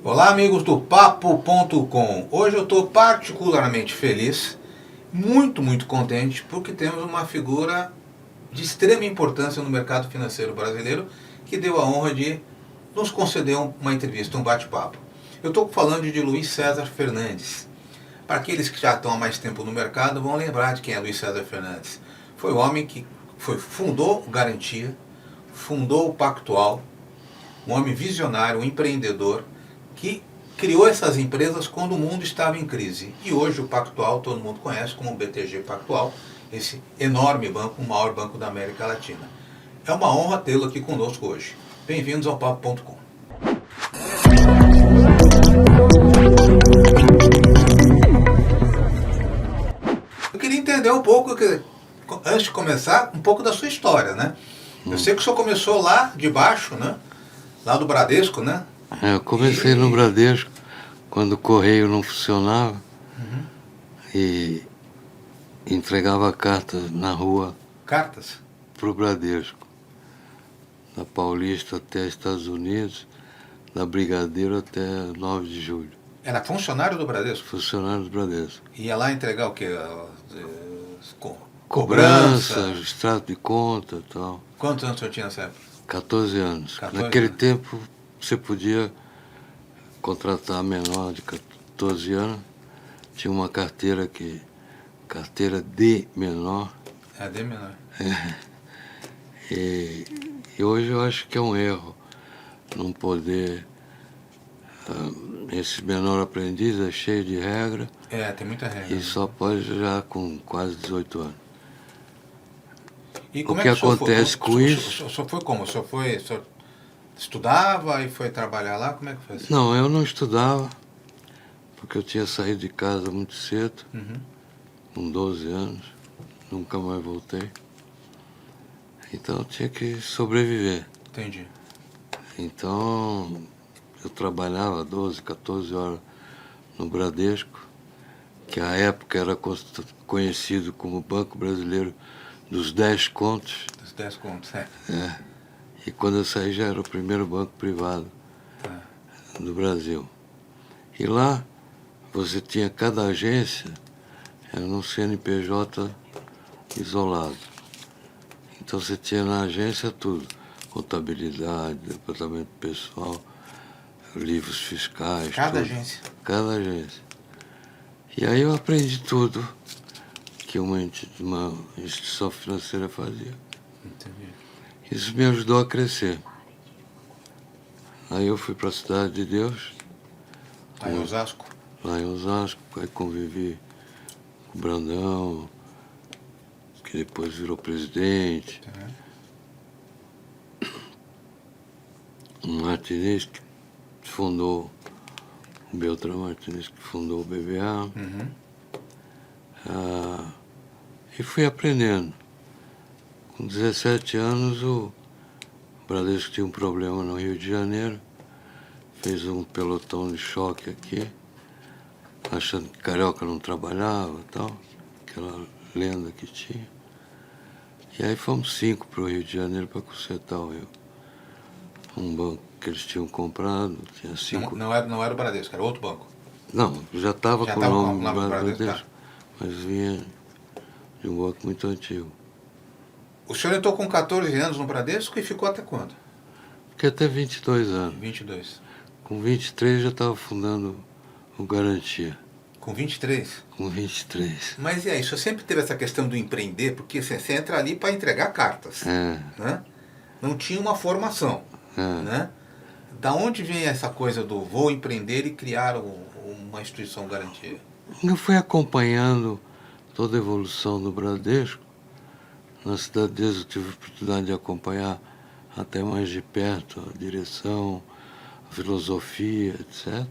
Olá, amigos do Papo.com. Hoje eu estou particularmente feliz, muito contente, porque temos uma figura de extrema importância no mercado financeiro brasileiro que deu a honra de nos conceder uma entrevista, um bate-papo. Eu estou falando de Luiz César Fernandes. Para aqueles que já estão há mais tempo no mercado vão lembrar de quem é Luiz César Fernandes. Foi o homem que fundou o Garantia, fundou o Pactual, um homem visionário, um empreendedor, que criou essas empresas quando o mundo estava em crise. E hoje o Pactual, todo mundo conhece como o BTG Pactual, esse enorme banco, o maior banco da América Latina. É uma honra tê-lo aqui conosco hoje. Bem-vindos ao Papo.com. Eu queria entender um pouco, antes de começar, um pouco da sua história, né? Eu sei que o senhor começou lá de baixo, né? Lá do Bradesco, né? Eu comecei no Bradesco, quando o correio não funcionava, e entregava cartas na rua. Cartas? Para o Bradesco, da Paulista até Estados Unidos, da Brigadeiro até 9 de julho. Era funcionário do Bradesco? Funcionário do Bradesco. Ia lá entregar o quê? Cobrança, extrato de conta e tal. Quantos anos o senhor tinha nessa época? 14 anos. 14 Naquele anos. tempo, você podia contratar menor de 14 anos. Tinha uma carteira de menor. É, de menor. E hoje eu acho que é um erro não poder. Esse menor aprendiz é cheio de regra. É, tem muita regra. E só pode já com quase 18 anos. E O como que é que acontece com isso? O senhor foi como? O senhor estudava e foi trabalhar lá? Como é que foi assim? Não, eu não estudava, porque eu tinha saído de casa muito cedo, com 12 anos, nunca mais voltei. Então eu tinha que sobreviver. Entendi. Então eu trabalhava 12, 14 horas no Bradesco, que à época era conhecido como Banco Brasileiro dos 10 contos. Dos 10 contos, é. E quando eu saí já era o primeiro banco privado do Brasil. E lá você tinha cada agência, era um CNPJ isolado. Então você tinha na agência tudo, contabilidade, departamento pessoal, livros fiscais. Cada tudo. agência. Cada agência. E aí eu aprendi tudo que uma instituição financeira fazia. Entendi. Isso me ajudou a crescer. Aí eu fui para a Cidade de Deus. Lá em Osasco? Lá em Osasco, aí convivi com o Brandão, que depois virou presidente. O Martinez, que fundou, o Beltrán Martinez, que fundou o BBA. E fui aprendendo. Com 17 anos, o Bradesco tinha um problema no Rio de Janeiro, fez um pelotão de choque aqui, achando que carioca não trabalhava e tal, aquela lenda que tinha. E aí fomos 5 para o Rio de Janeiro para consertar o Rio. Um banco que eles tinham comprado, tinha 5... Não era o Bradesco, era outro banco. Não, já estava com o nome do Bradesco, tá. mas vinha de um banco muito antigo. O senhor entrou com 14 anos no Bradesco e ficou até quando? Fiquei até 22 anos. 22. Com 23 já estava fundando o Garantia. Com 23? Com 23. Mas e aí, o senhor sempre teve essa questão do empreender, porque você entra ali para entregar cartas. Né? Não tinha uma formação. Né? Da onde vem essa coisa do vou empreender e criar uma instituição Garantia? Eu fui acompanhando toda a evolução do Bradesco. Na Cidade de Deus eu tive a oportunidade de acompanhar até mais de perto a direção, a filosofia, etc.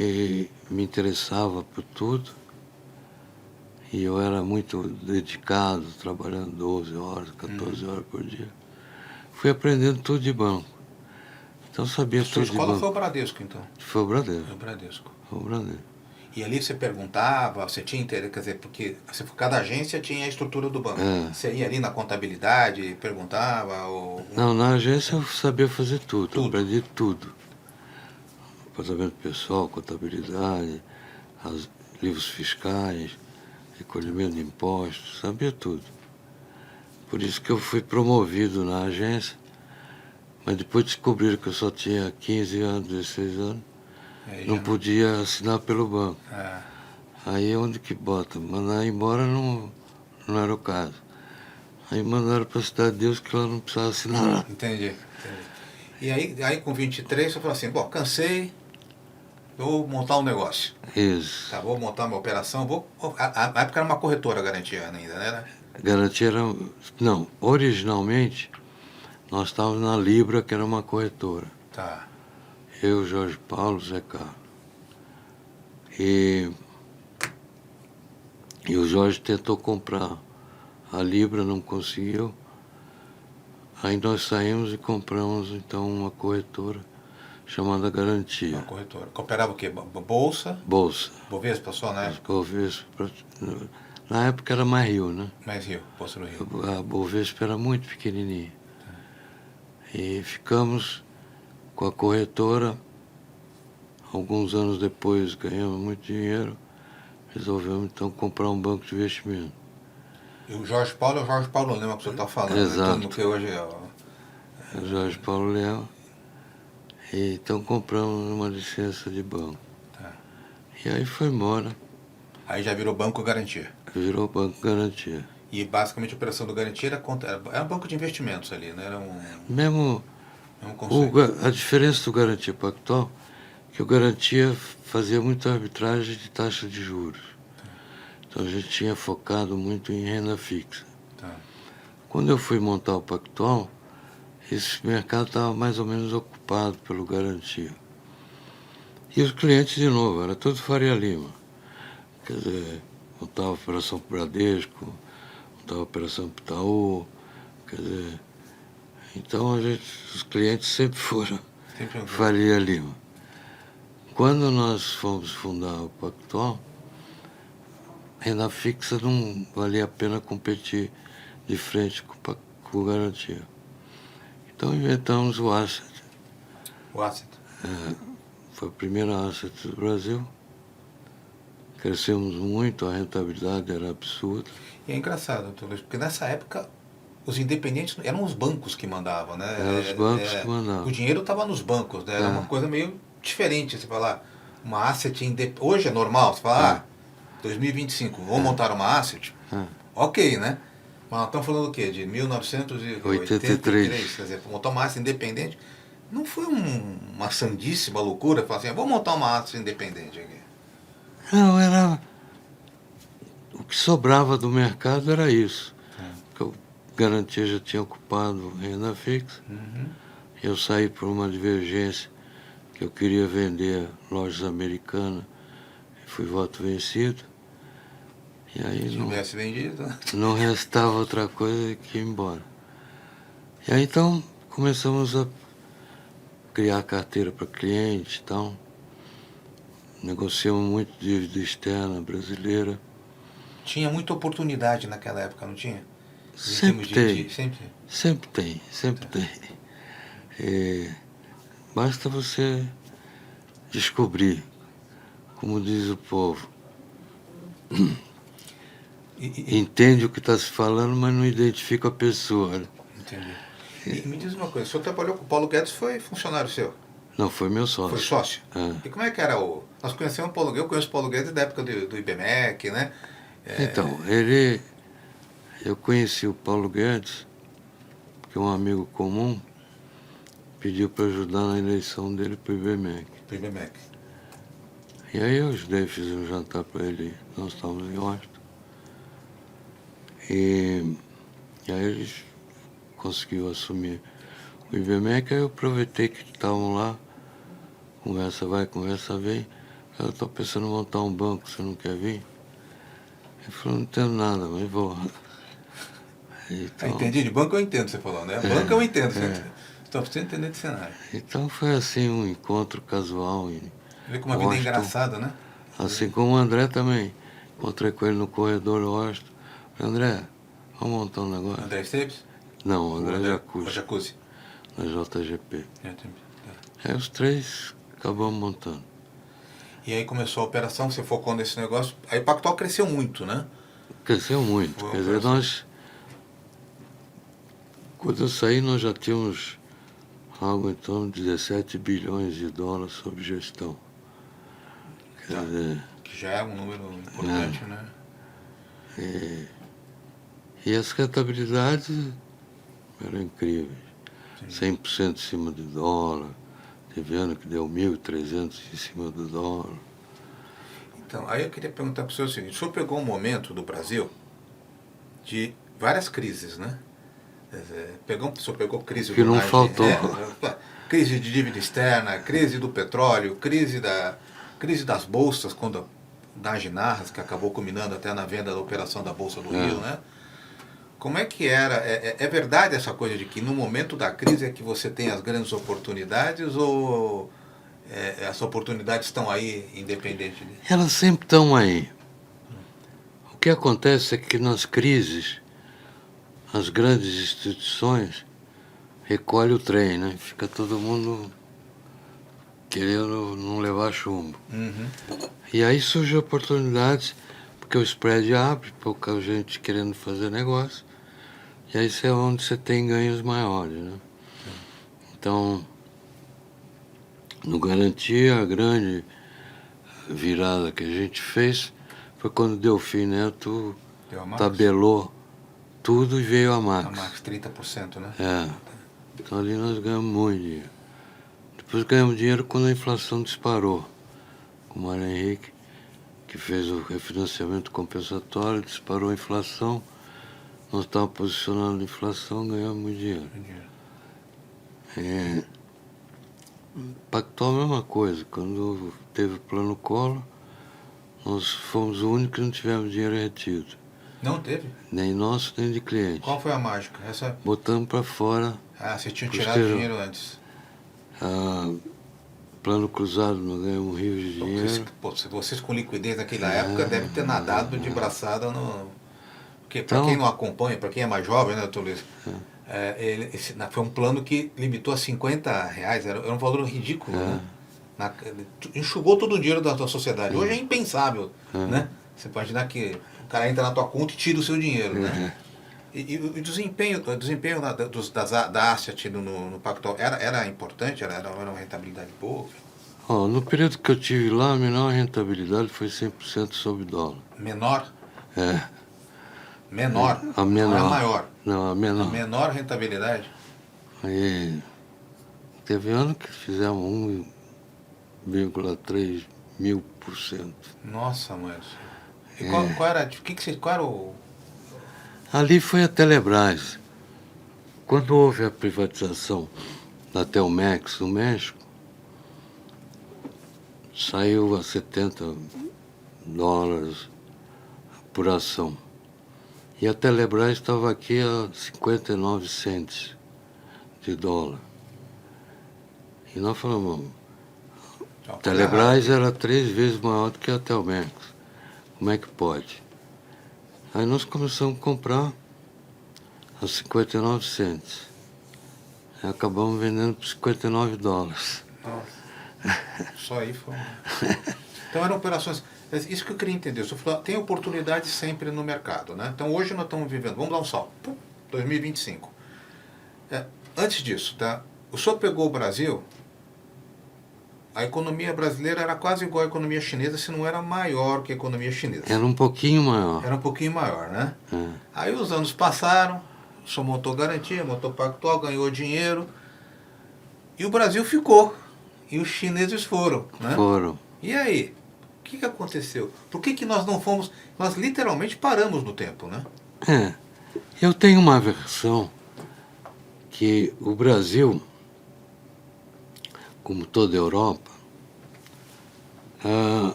E me interessava por tudo. E eu era muito dedicado, trabalhando 12 horas, 14 horas por dia. Fui aprendendo tudo de banco. Então sabia tudo de banco. A sua escola foi o Bradesco, então? Foi o Bradesco. Foi o Bradesco. Foi o Bradesco. E ali você perguntava, você tinha interesse, quer dizer, porque cada agência tinha a estrutura do banco. Você ia ali na contabilidade, perguntava? Não, na agência eu sabia fazer tudo. Eu aprendi tudo. departamento pessoal, contabilidade, livros fiscais, recolhimento de impostos, sabia tudo. Por isso que eu fui promovido na agência, mas depois descobriram que eu só tinha 15 anos, 16 anos, não podia assinar pelo banco. Aí onde que bota? Mandar embora não era o caso. Aí mandaram para a Cidade de Deus que ela não precisava assinar nada. Entendi. E aí com 23 você falou assim, bom, cansei, vou montar um negócio. Isso. Tá, vou montar uma operação, na época era uma corretora Garantia ainda, né? Garantia era... Não, originalmente nós estávamos na Libra, que era uma corretora. Tá. Eu, Jorge Paulo, Zé Carlos. E o Jorge tentou comprar a Libra, não conseguiu. Aí nós saímos e compramos então uma corretora chamada Garantia. Uma corretora. Cooperava o quê? Bolsa? Bolsa. Bovespa só, né? Bovespa. Na época era mais Rio, né? Mais Rio, Bolsa do Rio. A Bovespa era muito pequenininha. E ficamos com a corretora. Alguns anos depois ganhamos muito dinheiro. Resolvemos então comprar um banco de investimento. E o Jorge Paulo é o Jorge Paulo Lema que o senhor está falando. Exato. Né? Que hoje é o Jorge Paulo Lema. E então compramos uma licença de banco. Tá. E aí foi embora. Aí já virou Banco Garantia. Virou Banco Garantia. E basicamente a operação do Garantia era um banco de investimentos ali, né? Era Mesmo conceito. A diferença do Garantia Pactual é que o Garantia fazia muita arbitragem de taxa de juros. Então a gente tinha focado muito em renda fixa. Tá. Quando eu fui montar o Pactual, esse mercado estava mais ou menos ocupado pelo Garantia. E os clientes, de novo, era tudo Faria Lima. Quer dizer, montava operação para o Bradesco, montava operação para o Itaú, quer dizer... Então os clientes sempre foram Faria Lima. Quando nós fomos fundar o Pactual, renda fixa não valia a pena competir de frente com o Garantia. Então inventamos o Asset. O Asset? Foi a primeira Asset do Brasil. Crescemos muito, a rentabilidade era absurda. E é engraçado, porque nessa época os independentes eram os bancos que mandavam, né? Eram os bancos que mandavam. O dinheiro estava nos bancos, né? Era uma coisa meio diferente, você falar, uma asset independente. Hoje é normal, você fala, 2025, vamos montar uma asset? Ok, né? Mas nós estamos falando o quê? De 1983, quer dizer, montar uma asset independente. Não foi uma sandíssima loucura, falar assim, vamos montar uma asset independente aqui. Não, era... O que sobrava do mercado era isso. Porque o Garantia já tinha ocupado renda fixa. Eu saí por uma divergência que eu queria vender lojas americanas e fui voto vencido. E aí se tivesse vendido, não restava outra coisa que ir embora. E aí então começamos a criar carteira para cliente e tal. Negociamos muito dívida externa brasileira. Tinha muita oportunidade naquela época, não tinha? Sempre tem. Sempre tem. Basta você descobrir, como diz o povo. Entende o que está se falando, mas não identifica a pessoa. Entendi. E me diz uma coisa, o senhor trabalhou com o Paulo Guedes, foi funcionário seu? Não, foi meu sócio. Foi sócio? E como é que era Nós conhecemos o Paulo Guedes, eu conheço o Paulo Guedes da época do IBMEC, né? Então, eu conheci o Paulo Guedes, porque um amigo comum pediu para ajudar na eleição dele para o IBMEC. E aí eu ajudei, fiz um jantar para ele, nós estávamos em Washington. E aí ele conseguiu assumir o IBMEC, aí eu aproveitei que estavam lá, conversa vai, conversa vem. Eu estou pensando em montar um banco, você não quer vir? Ele falou, não entendo nada, mas vou. Então, entendi, de banco eu entendo, você falou, né? Banco eu entendo, estou precisando entender de cenário. Então foi assim um encontro casual. Vê como a vida é engraçada, né? Assim como o André também. Encontrei com ele no corredor Washington. Falei, André, vamos montar um negócio. André Esteves? Não, o André Jacuzzi. O Jacuzzi. Na JGP. Aí os três acabamos montando. E aí começou a operação, você focou nesse negócio. Aí o Pactual cresceu muito, né? Cresceu muito. Quer dizer, quando eu saí, nós já tínhamos algo em torno de 17 bilhões de dólares sob gestão. Quer dizer, que já é um número importante, né? E as rentabilidades eram incríveis. Sim. 100% em cima do dólar. Teve ano que deu 1.300 em cima do dólar. Então, aí eu queria perguntar para o senhor o seguinte: o senhor pegou um momento do Brasil de várias crises, né? O senhor pegou crise Que do não faltou. Crise de dívida externa, crise do petróleo, crise das bolsas, quando da Ginarras, que acabou culminando até na venda da operação da Bolsa do Rio, né? Como é que era? É verdade essa coisa de que no momento da crise é que você tem as grandes oportunidades ou as oportunidades estão aí independente disso? Elas sempre estão aí. O que acontece é que nas crises, as grandes instituições recolhem o trem, né? Fica todo mundo querendo não levar chumbo. Uhum. E aí surgem oportunidades, porque o spread abre, pouca gente querendo fazer negócio, e aí isso é onde você tem ganhos maiores, né? Então, no Garantia, a grande virada que a gente fez foi quando o Delfim Neto tabelou tudo e veio a Max. A Max, 30%, né? Então ali nós ganhamos muito dinheiro. Depois ganhamos dinheiro quando a inflação disparou. Com o Mário Henrique, que fez o refinanciamento compensatório, disparou a inflação. Nós estávamos posicionando a inflação, ganhamos muito dinheiro. Pactual a mesma coisa. Quando teve o plano Collor, nós fomos o único que não tivemos dinheiro retido. Não teve? Nem nosso, nem de cliente. Qual foi a mágica? Botamos para fora. Vocês tinham tirado dinheiro antes. Plano cruzado, nós ganhamos rios de dinheiro. Vocês com liquidez naquela época devem ter nadado de braçada no... Porque para quem não acompanha, para quem é mais jovem, né, doutor Luiz? Foi um plano que limitou a R$50, era um valor ridículo, né? Enxugou todo o dinheiro da sociedade. Hoje é impensável, né? Você pode imaginar que o cara entra na tua conta e tira o seu dinheiro, né? E o desempenho da Asset no Pactual era importante? Era uma rentabilidade boa? No período que eu tive lá, a menor rentabilidade foi 100% sobre dólar. Menor? Menor. A menor. Não é maior. Não, a menor. A menor rentabilidade? Aí, teve ano que fizemos 1,3 mil%. Nossa, mas... E qual era o... Ali foi a Telebrás. Quando houve a privatização da Telmex no México, saiu a $70 por ação. E a Telebrás estava aqui a 59 centes de dólar. E nós falamos, a Telebrás era 3 vezes maior do que a Telmex. Como é que pode? Aí nós começamos a comprar a 59 centes. Aí acabamos vendendo por $59. Nossa. Só aí foi. Então eram operações. Isso que eu queria entender. Você falou, tem oportunidade sempre no mercado, né? Então hoje nós estamos vivendo, vamos dar um salto, 2025. Antes disso, tá? O senhor pegou o Brasil, a economia brasileira era quase igual à economia chinesa, se não era maior que a economia chinesa. Era um pouquinho maior. Era um pouquinho maior, né? Aí os anos passaram, o senhor montou Garantia, montou Pactual, ganhou dinheiro, e o Brasil ficou. E os chineses foram, né? Foram. E aí? O que aconteceu? Por que nós não fomos... Nós literalmente paramos no tempo, né? Eu tenho uma versão que o Brasil, como toda a Europa,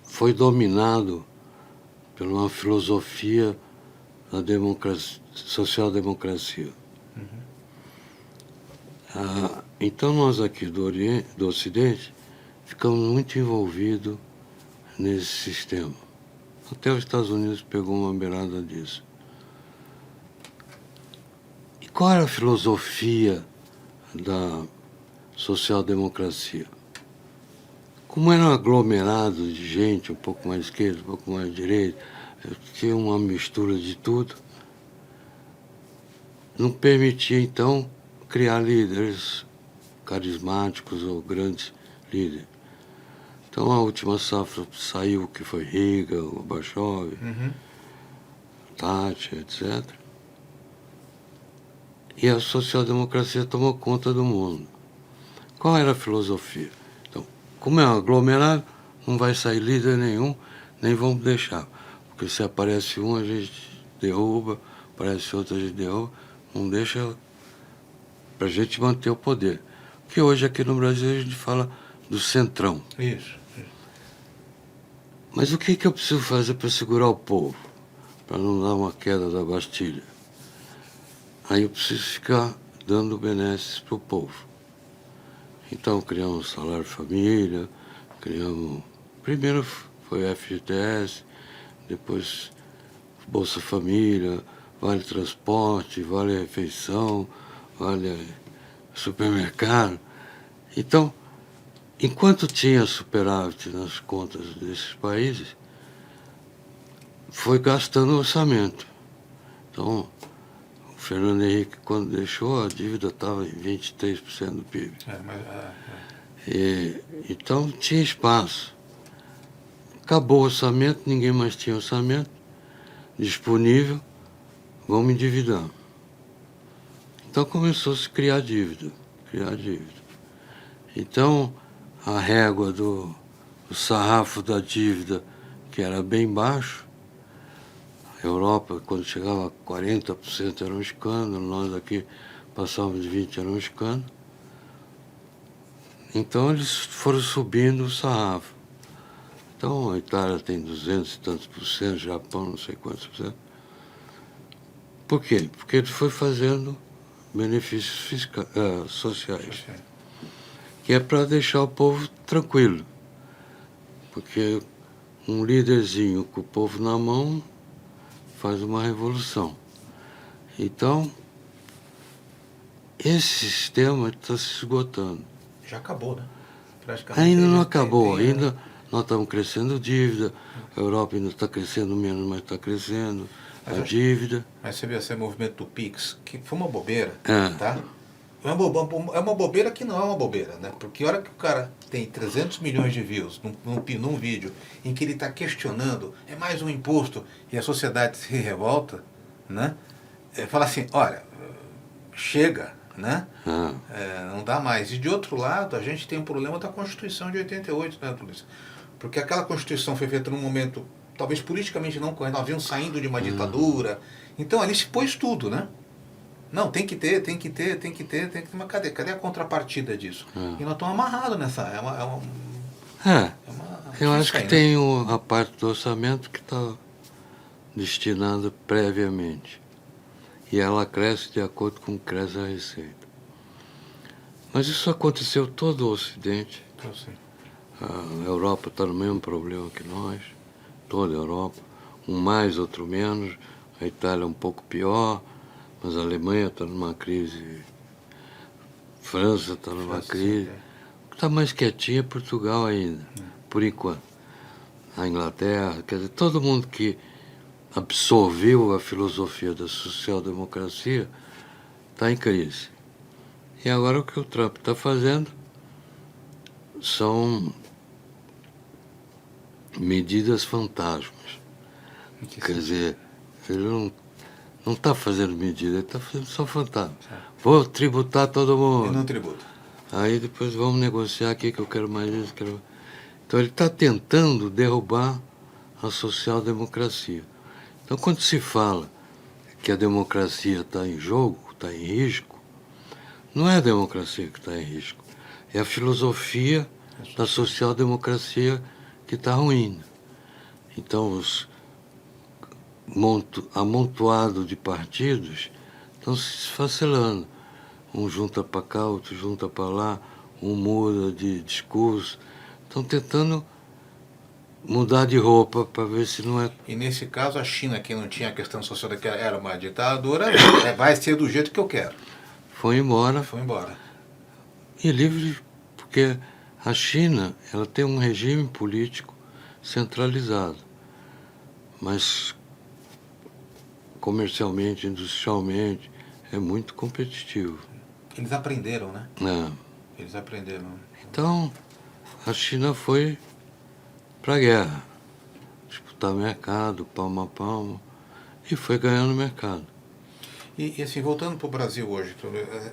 foi dominado por uma filosofia da social-democracia. Então nós aqui do Ocidente ficamos muito envolvidos nesse sistema. Até os Estados Unidos pegou uma beirada disso. E qual era a filosofia da social-democracia? como era um aglomerado de gente, um pouco mais esquerda, um pouco mais direita, tinha uma mistura de tudo, não permitia, então, criar líderes carismáticos ou grandes líderes. Então, a última safra saiu, que foi Riga, Gorbachev, Thatcher, etc. E a social-democracia tomou conta do mundo. Qual era a filosofia? Então, como é um aglomerado, não vai sair líder nenhum, nem vamos deixar. Porque se aparece um, a gente derruba, aparece outro, a gente derruba, não deixa para a gente manter o poder. Porque hoje aqui no Brasil a gente fala do centrão. Isso. Mas o que eu preciso fazer para segurar o povo? Para não dar uma queda da Bastilha? Aí eu preciso ficar dando benesses para o povo. Então criamos salário família, criamos... Primeiro foi FGTS, depois Bolsa Família, Vale Transporte, Vale Refeição, Vale Supermercado. Então, enquanto tinha superávit nas contas desses países, foi gastando o orçamento. Então, o Fernando Henrique, quando deixou, a dívida estava em 23% do PIB. Então, tinha espaço. Acabou o orçamento, ninguém mais tinha orçamento disponível, vamos endividar. Então, começou a se criar dívida. Então, a régua do sarrafo da dívida, que era bem baixo, a Europa, quando chegava a 40%, era um escândalo, nós aqui passávamos de 20%, era um escândalo. Então, eles foram subindo o sarrafo. Então, a Itália tem 200 e tantos por cento, Japão não sei quantos por cento. Por quê? Porque ele foi fazendo benefícios sociais, que é para deixar o povo tranquilo. Porque um líderzinho com o povo na mão faz uma revolução. Então, esse sistema está se esgotando. Já acabou, né? Praticamente Ainda não acabou, ainda nós estamos crescendo dívida, a Europa ainda está crescendo menos, mas está crescendo a dívida. Mas você vê esse movimento do PIX, que foi uma bobeira, É. tá? É uma bobeira que não é uma bobeira, né? Porque a hora que o cara tem 300 milhões de views num vídeo em que ele está questionando, é mais um imposto, e a sociedade se revolta, né? Fala assim, olha, chega, né? Não dá mais. E de outro lado, a gente tem um problema da Constituição de 88, né, Tulício? Porque aquela Constituição foi feita num momento, talvez politicamente não correto, nós havíamos saindo de uma ditadura, então ali se pôs tudo, né? Não, tem que ter, mas cadê a contrapartida disso? E nós estamos amarrados nessa... Eu acho que tem a parte do orçamento que está destinada previamente. E ela cresce de acordo com o que cresce a receita. Mas isso aconteceu todo o Ocidente. A Europa está no mesmo problema que nós, toda a Europa, um mais, outro menos. A Itália é um pouco pior, mas a Alemanha está numa crise, a França está numa crise. O que está mais quietinho é Portugal ainda, por enquanto. A Inglaterra, quer dizer, todo mundo que absorveu a filosofia da social-democracia está em crise. E agora o que o Trump está fazendo são medidas fantasmas. Quer dizer, ele não está fazendo medida, ele está fazendo só fantasma. Vou tributar todo mundo. E não tributa. Aí depois vamos negociar aqui que eu quero mais isso. Então ele está tentando derrubar a social-democracia. Então quando se fala que a democracia está em jogo, está em risco, não é a democracia que está em risco, é a filosofia da social-democracia que está ruim. Então, os amontoado de partidos estão se esfacelando. Um junta para cá, outro junta para lá, um muda de discurso. Estão tentando mudar de roupa para ver se não é... E nesse caso, a China, que não tinha a questão social, que era uma ditadura, vai ser do jeito que eu quero. Foi embora. Foi embora. E livre, porque A China, ela tem um regime político centralizado, mas comercialmente, industrialmente, é muito competitivo. Eles aprenderam, né? É. Eles aprenderam. Então, a China foi para a guerra, disputar mercado, palmo a palmo, e foi ganhando mercado. E assim, voltando para o Brasil hoje,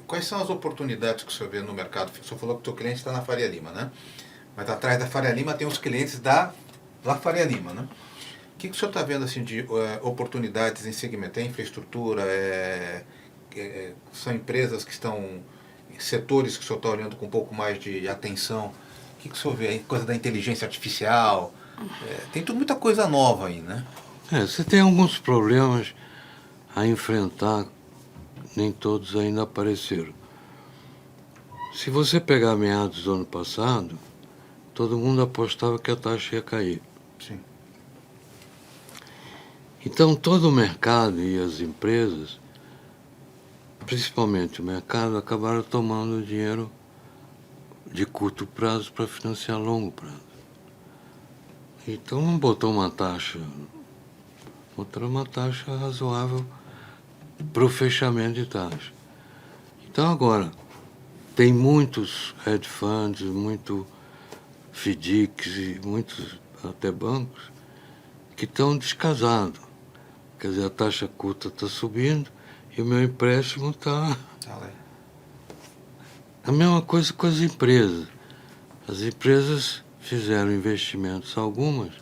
quais são as oportunidades que o senhor vê no mercado? O senhor falou que o seu cliente está na Faria Lima, né? Mas atrás da Faria Lima tem os clientes da Faria Lima, né? O que o senhor está vendo assim, de oportunidades em segmento? É infraestrutura? São empresas que estão em setores que o senhor está olhando com um pouco mais de atenção? O que o senhor vê aí? Coisa da inteligência artificial? Tem muita coisa nova aí, né? Você tem alguns problemas a enfrentar, nem todos ainda apareceram. Se você pegar meados do ano passado, todo mundo apostava que a taxa ia cair. Sim. Então todo o mercado e as empresas, principalmente o mercado, acabaram tomando dinheiro de curto prazo para financiar a longo prazo. Então não botou uma taxa, botou uma taxa razoável para o fechamento de taxa. Então agora, tem muitos hedge funds, muito FDICs e muitos até bancos que estão descasados. Quer dizer, a taxa curta está subindo e o meu empréstimo está... A mesma coisa com as empresas. As empresas fizeram investimentos, algumas,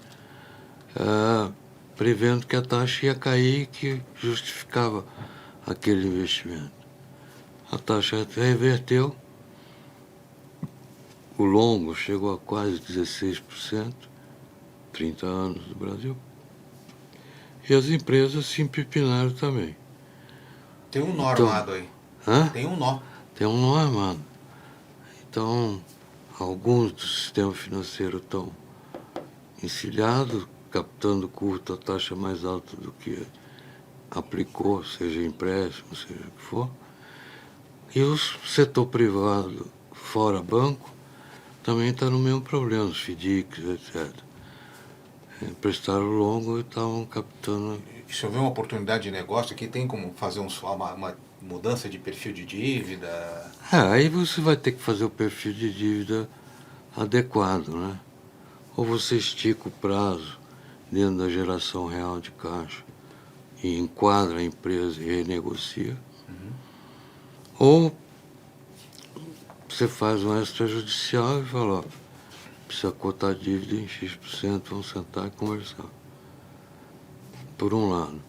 prevendo que a taxa ia cair e que justificava aquele investimento. A taxa reverteu, o longo chegou a quase 16%, 30 anos do Brasil, e as empresas se empipinaram também. Tem um nó armado aí. Hã? Tem um nó. Tem um nó armado. Então, alguns do sistema financeiro estão encilhados, captando curto a taxa mais alta do que aplicou, seja empréstimo, seja o que for. E o setor privado, fora banco, também está no mesmo problema, os FDICs, etc. Emprestaram longo e estavam captando. E se houver uma oportunidade de negócio aqui, tem como fazer uma mudança de perfil de dívida? Aí você vai ter que fazer o perfil de dívida adequado, né? Ou você estica o prazo dentro da geração real de caixa e enquadra a empresa e renegocia. Ou você faz um extrajudicial e fala, ó, precisa cotar a dívida em X%, vamos sentar e conversar. Por um lado.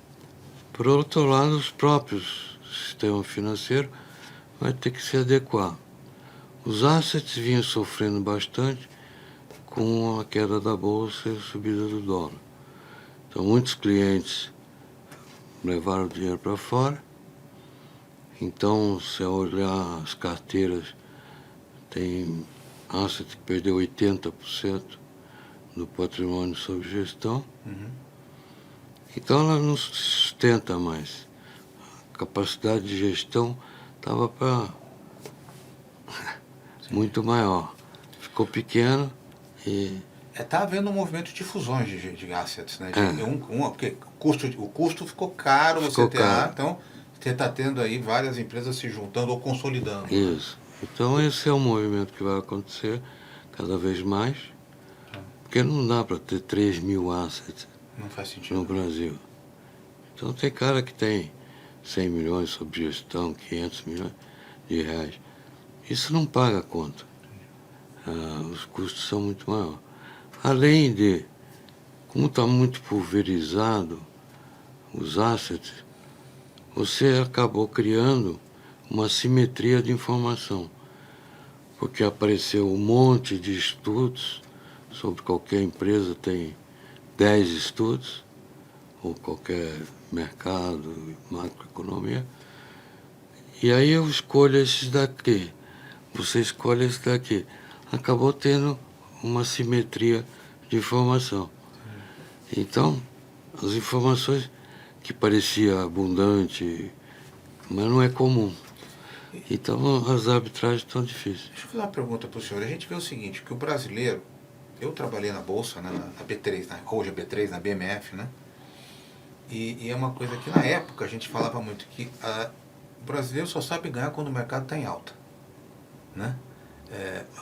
Por outro lado, os próprios sistemas financeiros vai ter que se adequar. Os assets vinham sofrendo bastante com a queda da bolsa e a subida do dólar. Então, muitos clientes levaram o dinheiro para fora. Então, se olhar as carteiras, tem asset que perdeu 80% do patrimônio sob gestão. Então, ela não sustenta mais. A capacidade de gestão estava para muito maior. Ficou pequena e... Está havendo um movimento de fusões de assets, né? Porque o custo ficou caro, então você está tendo aí várias empresas se juntando ou consolidando. Isso. Então esse é um movimento que vai acontecer cada vez mais, porque não dá para ter 3 mil assets Não faz sentido. no Brasil. Então tem cara que tem 100 milhões sob gestão, 500 milhões de reais. Isso não paga a conta. Os custos são muito maiores. Além de, como está muito pulverizado os assets, você acabou criando uma simetria de informação, porque apareceu um monte de estudos sobre qualquer empresa, tem 10 estudos, ou qualquer mercado, macroeconomia, e aí eu escolho esses daqui, você escolhe esse daqui. Acabou tendo uma simetria de informação. Então, as informações que parecia abundante, mas não é comum. Então as arbitragens estão difíceis. Deixa eu fazer uma pergunta para o senhor. A gente vê o seguinte, que o brasileiro, eu trabalhei na Bolsa, né, na B3, hoje é B3, na BMF, né? E é uma coisa que na época a gente falava muito, que o brasileiro só sabe ganhar quando o mercado está em alta, né?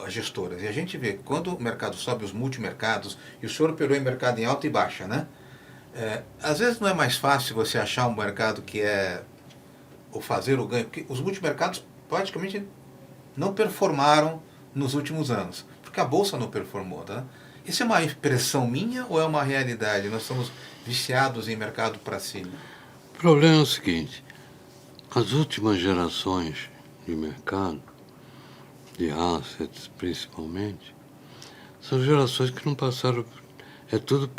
As gestoras. E a gente vê, quando o mercado sobe, os multimercados, e o senhor operou em mercado em alta e baixa, né? Às vezes não é mais fácil você achar um mercado que ou fazer o ganho, porque os multimercados praticamente não performaram nos últimos anos, porque a Bolsa não performou, tá? Isso é uma impressão minha ou é uma realidade? Nós estamos viciados em mercado para cima. O problema é o seguinte, as últimas gerações de mercado, de assets principalmente, são gerações que não passaram, é tudo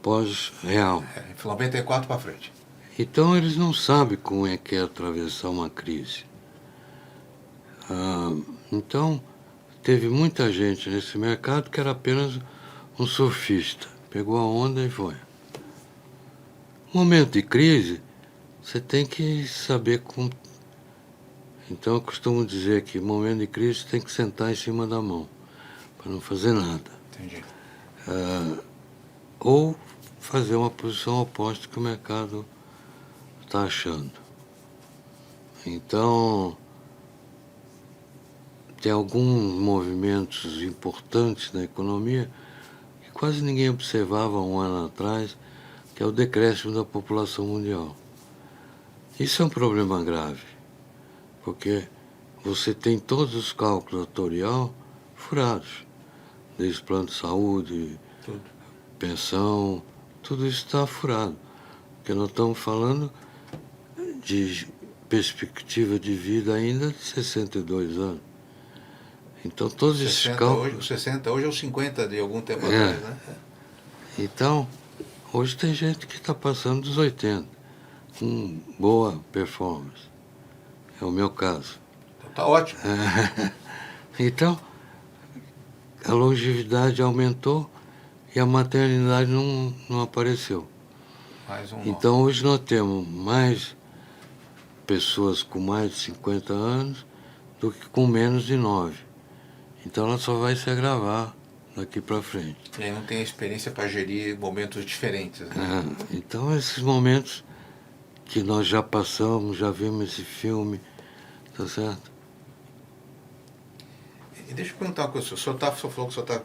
pós-real. Foi 94 para frente. Então eles não sabem como é que é atravessar uma crise. Então teve muita gente nesse mercado que era apenas um surfista. Pegou a onda e foi. Momento de crise, você tem que saber como. Então eu costumo dizer que momento de crise você tem que sentar em cima da mão, para não fazer nada. Entendi. Ou fazer uma posição oposta que o mercado está achando. Então, tem alguns movimentos importantes na economia que quase ninguém observava um ano atrás, que é o decréscimo da população mundial. Isso é um problema grave, porque você tem todos os cálculos atuarial furados, desde plano de saúde, Tudo. pensão, tudo isso está furado, porque nós estamos falando de perspectiva de vida ainda de 62 anos. Então todos esses cálculos... Hoje, 60 hoje é os 50 de algum tempo atrás, né? Então, hoje tem gente que está passando dos 80, com boa performance. É o meu caso. Então tá ótimo. Então, a longevidade aumentou e a maternidade não apareceu. Mais um Então, hoje nós temos mais pessoas com mais de 50 anos do que com menos de 9. Então, ela só vai se agravar daqui para frente. E aí não tem experiência para gerir momentos diferentes, né? Então, esses momentos que nós já passamos, já vimos esse filme, tá certo? E deixa eu perguntar uma coisa, o senhor falou que o senhor está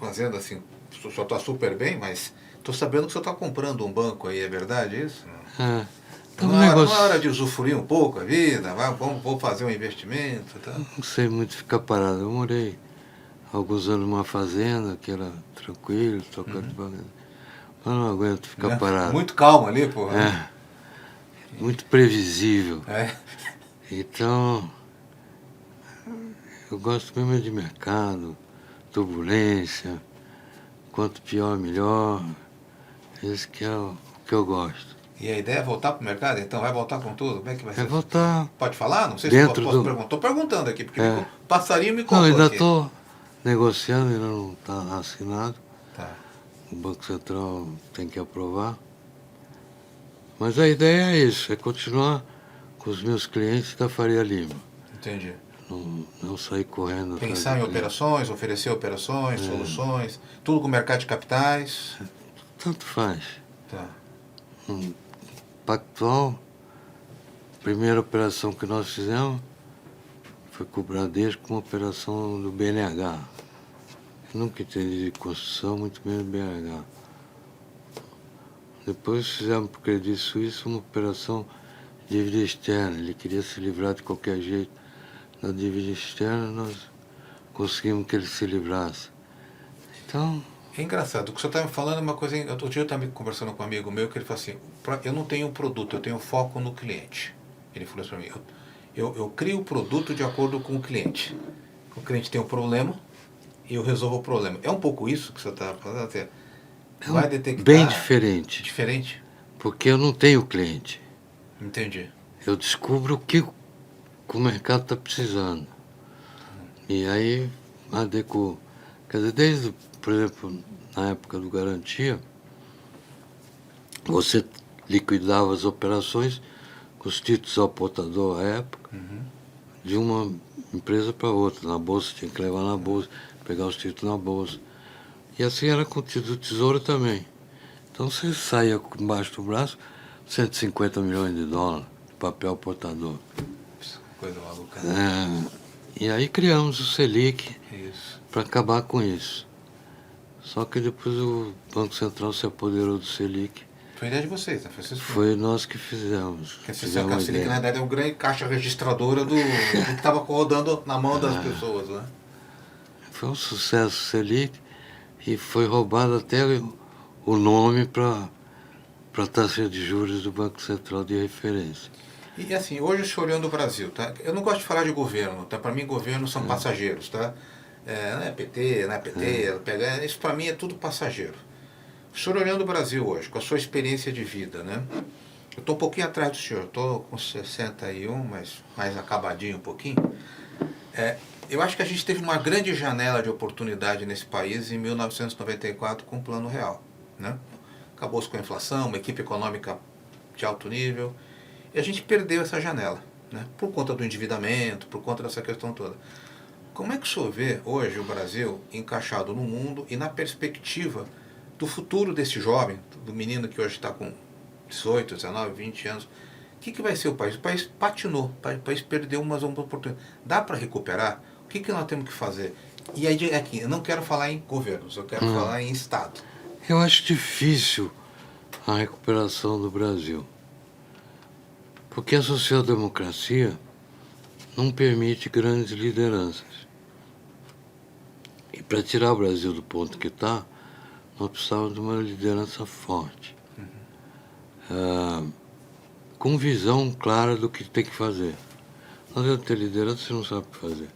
fazendo assim, o senhor está super bem, mas estou sabendo que o senhor está comprando um banco aí, é verdade isso? Então, não é hora de usufruir um pouco a vida, vou fazer um investimento, tá? Não sei muito ficar parado. Eu morei alguns anos numa fazenda que era tranquilo, tocando devagar. Mas não aguento ficar parado. Muito calmo ali, pô. Muito previsível. É. Então, eu gosto mesmo de mercado, turbulência, quanto pior, melhor. Esse que é o que eu gosto. E a ideia é voltar para o mercado? Então vai voltar com tudo? Como é que vai ser? É voltar. Pode falar? Não sei se dentro posso perguntar. Estou perguntando aqui, porque passarinho me contou. Não, ainda aqui. estou negociando, ainda não está assinado. Tá. O Banco Central tem que aprovar. Mas a ideia é isso, é continuar com os meus clientes da Faria Lima. Entendi. Não sair correndo. Pensar em operações, oferecer operações, soluções, tudo com mercado de capitais. Tanto faz. Tá. Pactual, a primeira operação que nós fizemos foi com o Bradesco, uma operação do BNH. Eu nunca entendi de construção, muito menos BNH. Depois fizemos para o Credit Suisse uma operação de dívida externa. Ele queria se livrar de qualquer jeito da dívida externa, nós conseguimos que ele se livrasse. Então... É engraçado, o que o senhor está me falando é uma coisa... Outro dia eu estava conversando com um amigo meu que ele falou assim, eu não tenho um produto, eu tenho foco no cliente. Ele falou isso para mim, eu crio o produto de acordo com o cliente. O cliente tem um problema e eu resolvo o problema. É um pouco isso que o senhor está falando? Vai detectar... Bem diferente. Diferente? Porque eu não tenho cliente. Entendi. Eu descubro o que o mercado está precisando. E aí adequo. Quer dizer, desde, por exemplo, na época do Garantia, você liquidava as operações com os títulos ao portador à época, de uma empresa para outra. Na bolsa tinha que levar na bolsa, pegar os títulos na bolsa. E assim era com o Tesouro também. Então você saía embaixo do braço, 150 milhões de dólares de papel portador. Coisa maluca. E aí criamos o Selic para acabar com isso. Só que depois o Banco Central se apoderou do Selic. Foi ideia de vocês, né? Foi nós que fizemos. A Selic, na verdade, é uma grande caixa registradora do que estava rodando na mão das pessoas, né? Foi um sucesso o Selic e foi roubado até o nome para a taxa de juros do Banco Central de referência. E assim, hoje o senhor olhando o Brasil, tá? Eu não gosto de falar de governo, tá? Para mim, governos são passageiros, tá? Não é PT, não é PT, isso para mim é tudo passageiro. O senhor olhando o Brasil hoje, com a sua experiência de vida, né? Eu estou um pouquinho atrás do senhor, estou com 61, mas mais acabadinho um pouquinho. Eu acho que a gente teve uma grande janela de oportunidade nesse país em 1994 com o Plano Real, né? Acabou-se com a inflação, uma equipe econômica de alto nível, e a gente perdeu essa janela, né? Por conta do endividamento, por conta dessa questão toda. Como é que o senhor vê hoje o Brasil encaixado no mundo e na perspectiva do futuro desse jovem, do menino que hoje está com 18, 19, 20 anos? O que vai ser o país? O país patinou, o país perdeu umas oportunidades. Dá para recuperar? O que nós temos que fazer? E aí, aqui, eu não quero falar em governos, eu quero falar em Estado. Eu acho difícil a recuperação do Brasil. Porque a social-democracia não permite grandes lideranças. E para tirar o Brasil do ponto que está, nós precisamos de uma liderança forte. Com visão clara do que tem que fazer. Nós vamos ter liderança, você não sabe o que fazer.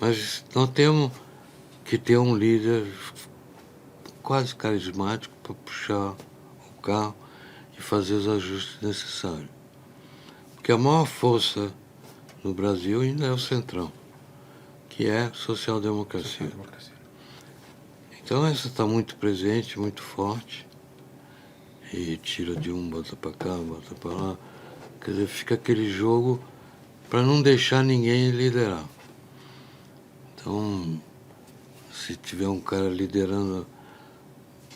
Mas nós temos que ter um líder quase carismático para puxar o carro e fazer os ajustes necessários. Porque a maior força no Brasil ainda é o Centrão, que é social-democracia. Então essa está muito presente, muito forte, e tira de um, bota para cá, bota para lá. Quer dizer, fica aquele jogo para não deixar ninguém liderar. Então, se tiver um cara liderando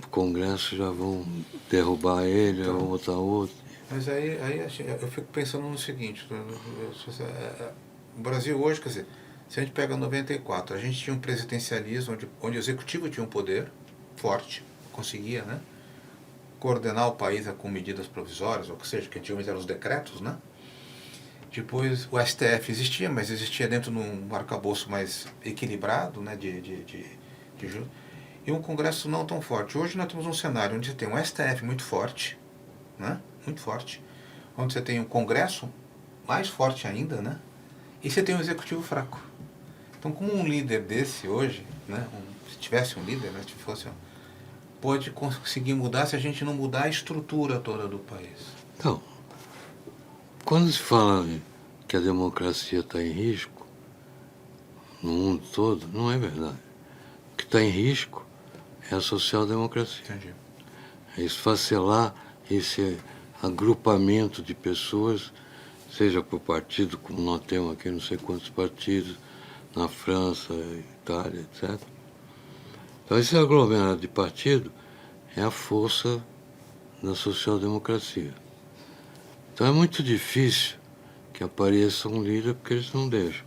o Congresso, já vão derrubar ele, então, ou botar outro. Mas aí eu fico pensando no seguinte, o Brasil hoje, quer dizer, se a gente pega 94, a gente tinha um presidencialismo onde o executivo tinha um poder forte, conseguia, né, coordenar o país com medidas provisórias, ou que seja, que antigamente eram os decretos, né? Depois o STF existia, mas existia dentro de um arcabouço mais equilibrado, né, e um Congresso não tão forte. Hoje nós temos um cenário onde você tem um STF muito forte, né, muito forte, onde você tem um Congresso mais forte ainda, né, e você tem um Executivo fraco. Então, como um líder desse hoje, né, se tivesse um líder, né, se fosse, pode conseguir mudar se a gente não mudar a estrutura toda do país. Então, quando se fala que a democracia está em risco, no mundo todo, não é verdade. O que está em risco é a social-democracia. Entendi. É esfacelar esse agrupamento de pessoas, seja por partido, como nós temos aqui não sei quantos partidos, na França, Itália, etc. Então, esse aglomerado de partido é a força da social-democracia. Então, é muito difícil que apareça um líder, porque eles não deixam.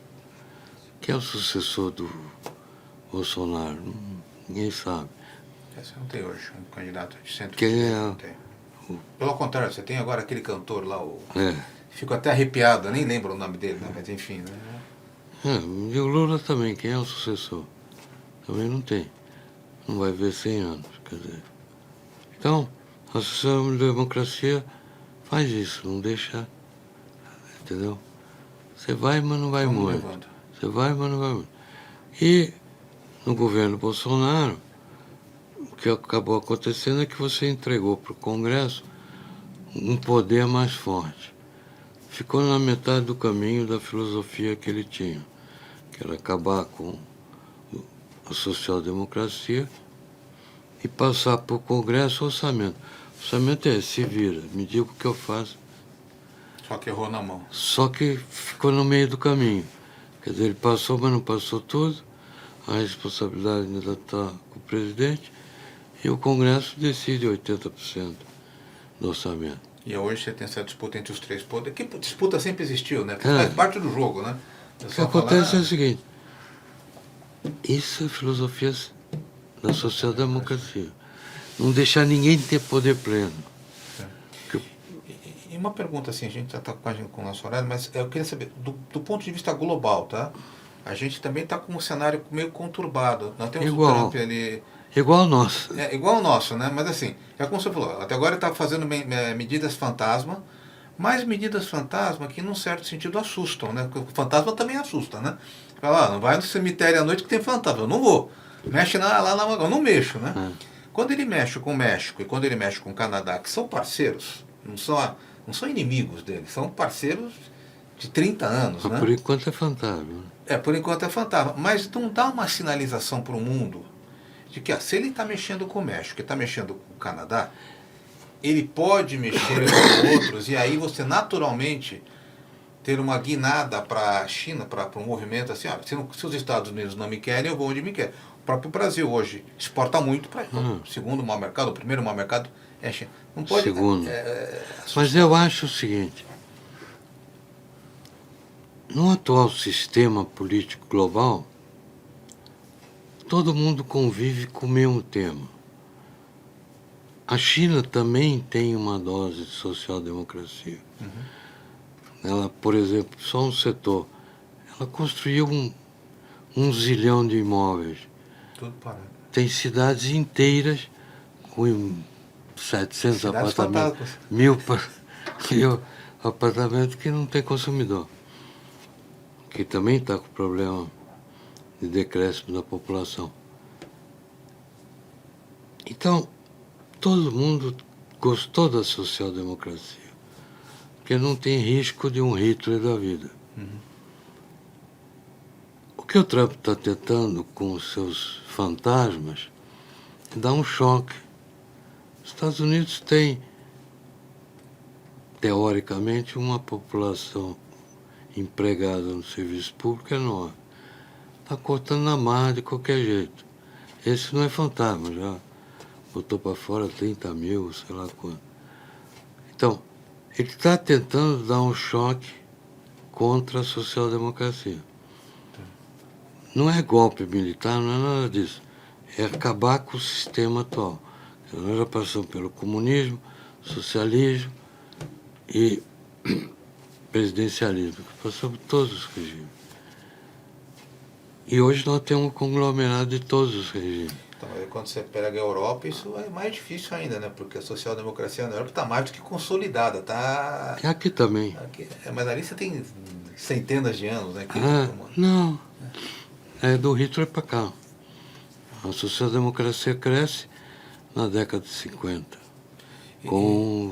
Quem é o sucessor do Bolsonaro? Ninguém sabe. Você não tem hoje um candidato de centro? Quem é? Não tem. Pelo contrário, você tem agora aquele cantor lá, Fico até arrepiado, eu nem lembro o nome dele, né? Mas enfim, né? E o Lula também, quem é o sucessor? Também não tem. Não vai ver 100 anos, quer dizer. Então, a social-democracia faz isso, não deixa, entendeu? Você vai, mas não vai muito. Você vai, mas não vai muito. E no governo Bolsonaro, o que acabou acontecendo é que você entregou para o Congresso um poder mais forte. Ficou na metade do caminho da filosofia que ele tinha, que era acabar com a social-democracia e passar para o Congresso o orçamento. O orçamento é, se vira, me diga o que eu faço. Só que errou na mão. Só que ficou no meio do caminho. Quer dizer, ele passou, mas não passou tudo. A responsabilidade ainda está com o presidente. E o Congresso decide 80% do orçamento. E hoje você tem essa disputa entre os três poderes. Que disputa sempre existiu, né? Faz parte do jogo, né? O que acontece é o seguinte. Isso é filosofia da social-democracia. Não deixar ninguém ter poder pleno. E uma pergunta assim, a gente já está com o nosso horário, mas eu queria saber, do ponto de vista global, tá? A gente também está com um cenário meio conturbado. Nós temos o Trump ali... Igual ao nosso. É, igual ao nosso, né? Mas assim, é como você falou, até agora ele está fazendo medidas fantasma, mas medidas fantasma que num certo sentido assustam, né? Porque o fantasma também assusta, né? Fala, não vai no cemitério à noite que tem fantasma. Eu não vou. Mexe lá na... Eu não mexo, né? Quando ele mexe com o México e quando ele mexe com o Canadá, que são parceiros, não são inimigos dele, são parceiros de 30 anos, mas né? Por enquanto é fantasma. Por enquanto é fantasma. Mas não dá uma sinalização para o mundo de que se ele está mexendo com o México e está mexendo com o Canadá, ele pode mexer com outros e aí você naturalmente ter uma guinada para a China, para um movimento assim, se os Estados Unidos não me querem, eu vou onde me querem. O próprio Brasil hoje exporta muito para o segundo maior mercado, o primeiro maior mercado é a China. Não pode... Segundo. Mas eu acho o seguinte, no atual sistema político global, todo mundo convive com o mesmo tema. A China também tem uma dose de social-democracia. Ela, por exemplo, só um setor, ela construiu um zilhão de imóveis. Tudo parado. Tem cidades inteiras com 700 apartamentos, 1000 apartamentos que não tem consumidor. Que também está com problema de decréscimo da população. Então, todo mundo gostou da social-democracia, porque não tem risco de um Hitler da vida. O que o Trump está tentando com os seus fantasmas é dar um choque. Os Estados Unidos têm, teoricamente, uma população empregada no serviço público enorme. Está cortando na marra de qualquer jeito. Esse não é fantasma, já botou para fora 30 mil, sei lá quanto. Então, ele está tentando dar um choque contra a social-democracia. Não é golpe militar, não é nada disso. É acabar com o sistema atual. Nós já passamos pelo comunismo, socialismo e presidencialismo. Passamos por todos os regimes. E hoje nós temos um conglomerado de todos os regimes. Então, quando você pega a Europa, isso é mais difícil ainda, né? Porque a social-democracia na Europa está mais do que consolidada. Tá... É aqui também. Mas ali você tem centenas de anos, né? Não. É do Hitler para cá. A social-democracia cresce na década de 50.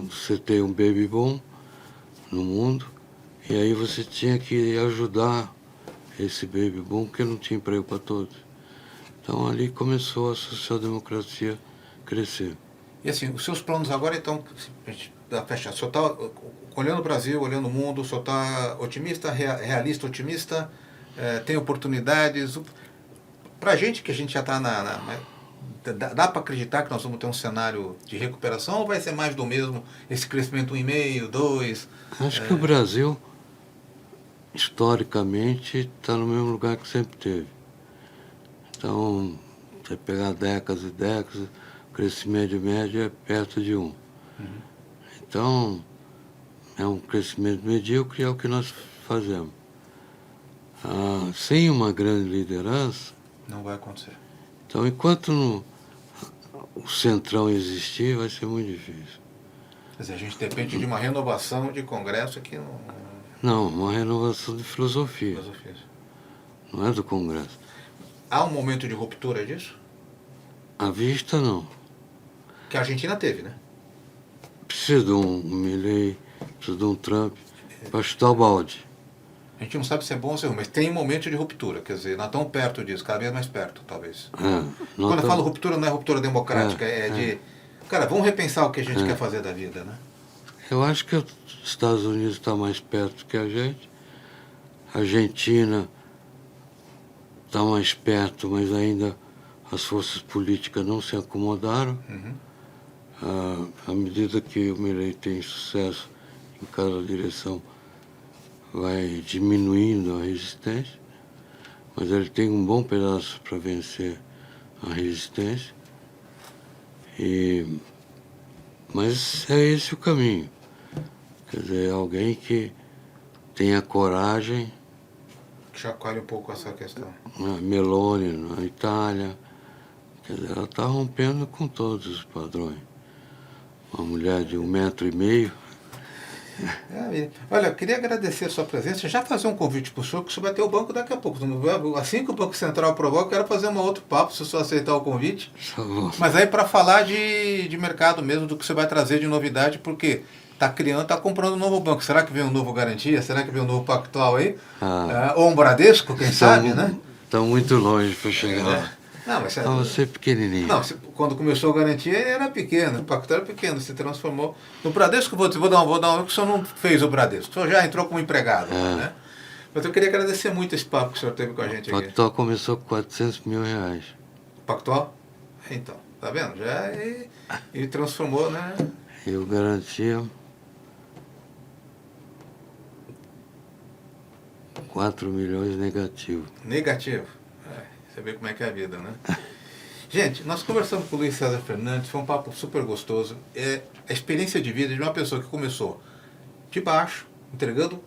Você tem um baby boom no mundo, e aí você tinha que ajudar esse baby boom, porque não tinha emprego para todos. Então ali começou a social-democracia crescer. E assim, os seus planos agora, então, fecha, o senhor está olhando o Brasil, olhando o mundo, o senhor está otimista, realista, otimista, tem oportunidades. Para a gente, que a gente já está dá para acreditar que nós vamos ter um cenário de recuperação ou vai ser mais do mesmo, esse crescimento 1,5%, 2%? Acho que o Brasil, historicamente, está no mesmo lugar que sempre teve. Então, você pegar décadas e décadas, o crescimento médio é perto de 1. Então, é um crescimento medíocre, é o que nós fazemos. Sem uma grande liderança... Não vai acontecer. Então, enquanto o Centrão existir, vai ser muito difícil. Quer dizer, a gente depende de uma renovação de Congresso que não... Não, uma renovação de filosofia. Não é do Congresso. Há um momento de ruptura disso? À vista, não. Que a Argentina teve, né? Precisa de um Milei, precisa de um Trump para chutar o balde. A gente não sabe se é bom ou se é ruim, mas tem um momento de ruptura. Quer dizer, nós estamos perto disso, cada vez mais perto, talvez. Quando eu falo ruptura, não é ruptura democrática, de... Cara, vamos repensar o que a gente quer fazer da vida, né? Eu acho que os Estados Unidos está mais perto que a gente. A Argentina está mais perto, mas ainda as forças políticas não se acomodaram. À medida que o Milei tem sucesso em cada direção, vai diminuindo a resistência, mas ele tem um bom pedaço para vencer a resistência. Mas é esse o caminho. Quer dizer, alguém que tenha coragem. Que chacoalhe um pouco essa questão. Meloni na Itália, quer dizer, ela está rompendo com todos os padrões. Uma mulher de 1,5 m. Olha, eu queria agradecer a sua presença, já fazer um convite para o senhor, que o senhor vai ter o banco daqui a pouco. Assim que o Banco Central aprovar, eu quero fazer um outro papo, se o senhor aceitar o convite. Mas aí para falar de mercado mesmo, do que você vai trazer de novidade, porque está comprando um novo banco. Será que vem um novo Garantia? Será que vem um novo Pactual aí? Ou um Bradesco, quem sabe, né? Estão muito longe para chegar lá. Não, mas você é pequenininho. Não, quando começou a Garantia ele era pequeno, o Pactual era pequeno, se transformou. No Bradesco, vou dar um que o senhor não fez o Bradesco, o senhor já entrou como empregado, né? Mas eu queria agradecer muito esse papo que o senhor teve com a gente aqui. O Pactual começou com 400 mil reais. Pactual? Então, tá vendo? Já ele transformou, né? E o Garantia 4 milhões negativo. Negativo? Você vê como é que é a vida, né? Gente, nós conversamos com o Luiz César Fernandes, foi um papo super gostoso. É a experiência de vida de uma pessoa que começou de baixo, entregando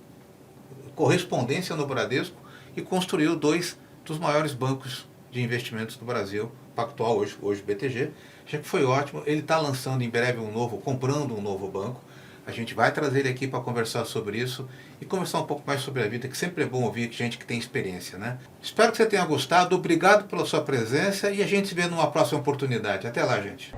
correspondência no Bradesco e construiu 2 dos maiores bancos de investimentos do Brasil, Pactual, hoje BTG. Já que foi ótimo, ele está lançando em breve comprando um novo banco. A gente vai trazer ele aqui para conversar sobre isso e conversar um pouco mais sobre a vida, que sempre é bom ouvir gente que tem experiência, né? Espero que você tenha gostado, obrigado pela sua presença e a gente se vê numa próxima oportunidade. Até lá, gente.